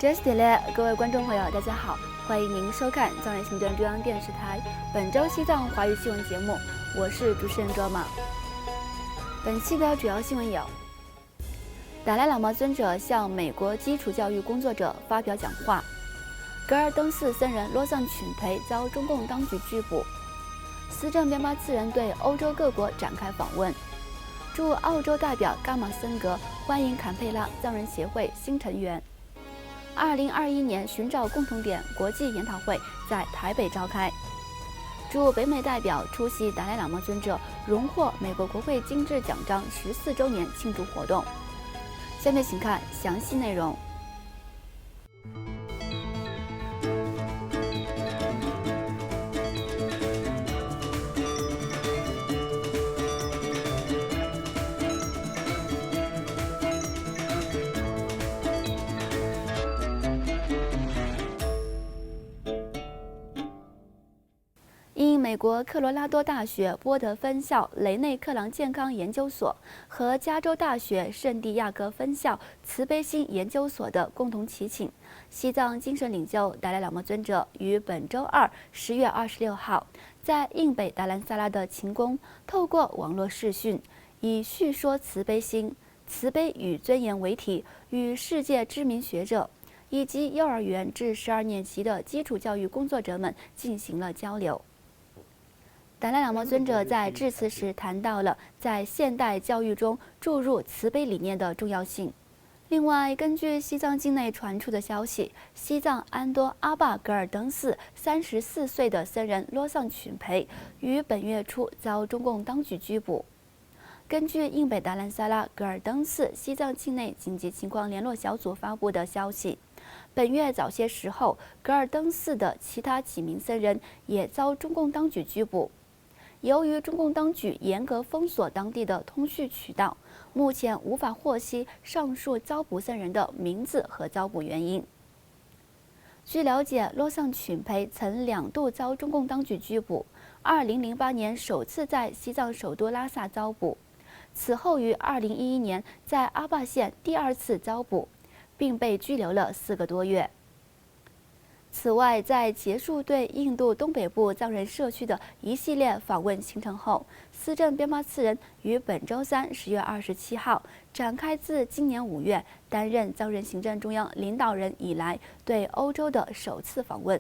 Just delay， 各位观众朋友，大家好，欢迎您收看藏人行政中央电视台本周西藏华语新闻节目，我是主持人卓玛。本期的主要新闻有：达赖喇嘛尊者向美国基础教育工作者发表讲话；格尔登寺僧人洛桑群培遭中共当局拘捕；司政边巴次人对欧洲各国展开访问；驻澳洲代表伽马森格欢迎坎佩拉藏人协会新成员。2021年寻找共同点国际研讨会在台北召开，驻北美代表出席达赖喇嘛尊者荣获美国国会金质奖章14周年庆祝活动。下面请看详细内容。因美国科罗拉多大学波德分校雷内克朗健康研究所和加州大学圣地亚哥分校慈悲心研究所的共同祈请，西藏精神领袖达赖喇嘛尊者于本周二10月26号在印北达兰萨拉的勤宫，透过网络视讯，以叙说慈悲心、慈悲与尊严为题，与世界知名学者以及幼儿园至12年级的基础教育工作者们进行了交流。达赖喇嘛尊者在致辞时谈到了在现代教育中注入慈悲理念的重要性。另外，根据西藏境内传出的消息，西藏安多阿坝格尔登寺34岁的僧人洛桑群培于本月初遭中共当局拘捕。根据印北达兰萨拉格尔登寺西藏境内紧急情况联络小组发布的消息，本月早些时候，格尔登寺的其他几名僧人也遭中共当局拘捕。由于中共当局严格封锁当地的通讯渠道，目前无法获悉上述遭捕僧人的名字和遭捕原因。据了解，洛桑群培曾2度遭中共当局拘捕，2008年首次在西藏首都拉萨遭捕，此后于2011年在阿坝县第2次遭捕，并被拘留了4个多月。此外，在结束对印度东北部藏人社区的一系列访问行程后，司政边巴次人于本周三10月27号展开自今年5月担任藏人行政中央领导人以来对欧洲的首次访问。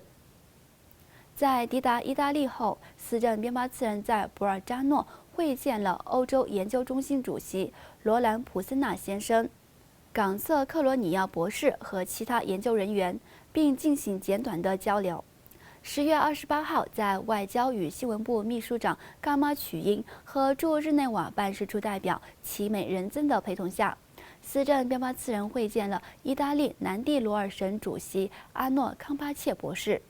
在抵达意大利后，司政边巴次人在博尔扎诺会见了欧洲研究中心主席罗兰普森纳先生、冈瑟克罗尼亚博士和其他研究人员，并进行简短的交流。10月28号，在外交与新闻部秘书长嘎玛曲英和驻日内瓦办事处代表齐美仁增的陪同下，司政边巴次人会见了意大利南蒂罗尔省主席阿诺康巴切博士。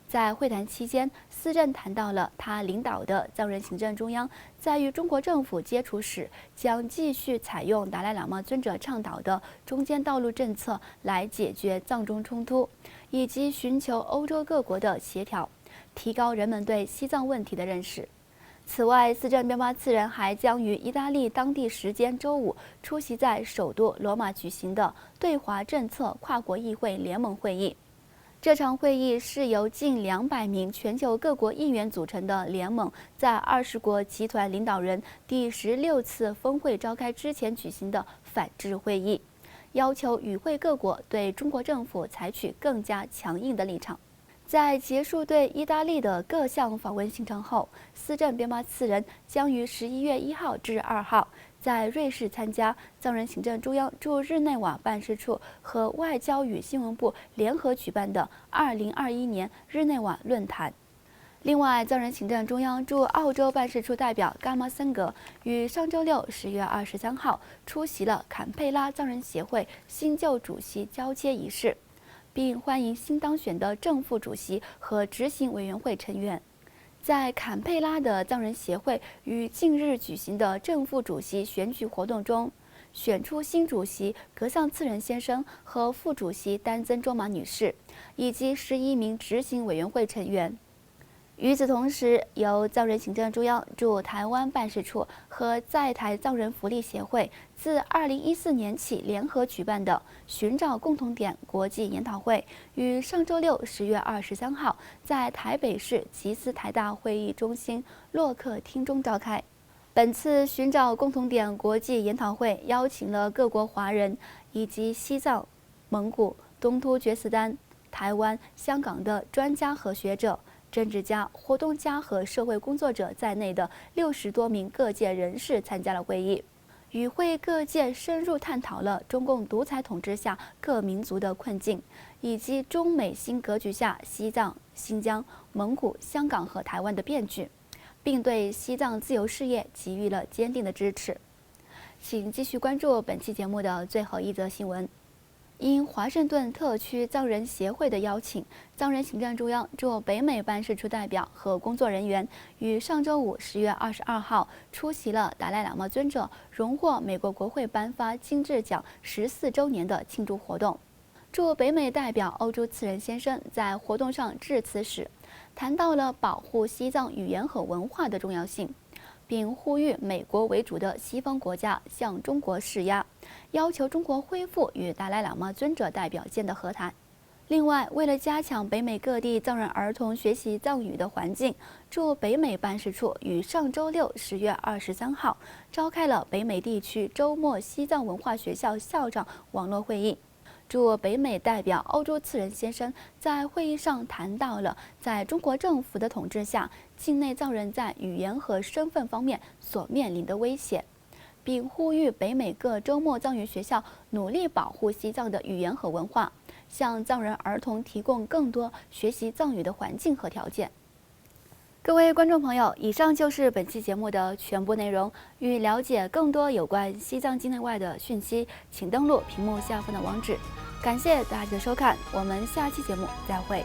在会谈期间，司政谈到了他领导的藏人行政中央在与中国政府接触时，将继续采用达赖喇嘛尊者倡导的中间道路政策来解决藏中冲突，以及寻求欧洲各国的协调，提高人们对西藏问题的认识。此外，司政边巴次人还将于意大利当地时间周五出席在首都罗马举行的对华政策跨国议会联盟会议。这场会议是由近200名全球各国议员组成的联盟在20国集团领导人第16次峰会召开之前举行的反制会议，要求与会各国对中国政府采取更加强硬的立场。在结束对意大利的各项访问行程后，司政边巴次人将于11月1号至2号在瑞士参加藏人行政中央驻日内瓦办事处和外交与新闻部联合举办的2021年日内瓦论坛。另外，藏人行政中央驻澳洲办事处代表伽马森格于上周六10月23号出席了坎佩拉藏人协会新旧主席交接仪式，并欢迎新当选的正副主席和执行委员会成员。在坎佩拉的藏人协会于近日举行的正副主席选举活动中，选出新主席格桑次仁先生和副主席丹增卓玛女士，以及11名执行委员会成员。与此同时，由藏人行政中央驻台湾办事处和在台藏人福利协会自2014年起联合举办的“寻找共同点”国际研讨会，于上周六10月23号在台北市集思台大会议中心洛克厅中召开。本次“寻找共同点”国际研讨会邀请了各国华人以及西藏、蒙古、东突厥斯丹、台湾、香港的专家和学者、政治家、活动家和社会工作者在内的60多名各界人士参加了会议。与会各界深入探讨了中共独裁统治下各民族的困境，以及中美新格局下西藏、新疆、蒙古、香港和台湾的变局，并对西藏自由事业给予了坚定的支持。请继续关注本期节目的最后一则新闻。因华盛顿特区藏人协会的邀请，藏人行政中央驻北美办事处代表和工作人员于上周五10月22号出席了达赖喇嘛尊者荣获美国国会颁发金质奖14周年的庆祝活动。驻北美代表欧洲次仁先生在活动上致辞时，谈到了保护西藏语言和文化的重要性，并呼吁美国为主的西方国家向中国施压，要求中国恢复与达赖喇嘛尊者代表间的和谈。另外，为了加强北美各地藏人儿童学习藏语的环境，驻北美办事处于上周六10月23号召开了北美地区周末西藏文化学校校长网络会议。驻北美代表欧洲次仁先生在会议上谈到了在中国政府的统治下，境内藏人在语言和身份方面所面临的威胁，并呼吁北美各周末藏语学校努力保护西藏的语言和文化，向藏人儿童提供更多学习藏语的环境和条件。各位观众朋友，以上就是本期节目的全部内容。欲了解更多有关西藏境内外的讯息，请登录屏幕下方的网址。感谢大家的收看，我们下期节目再会。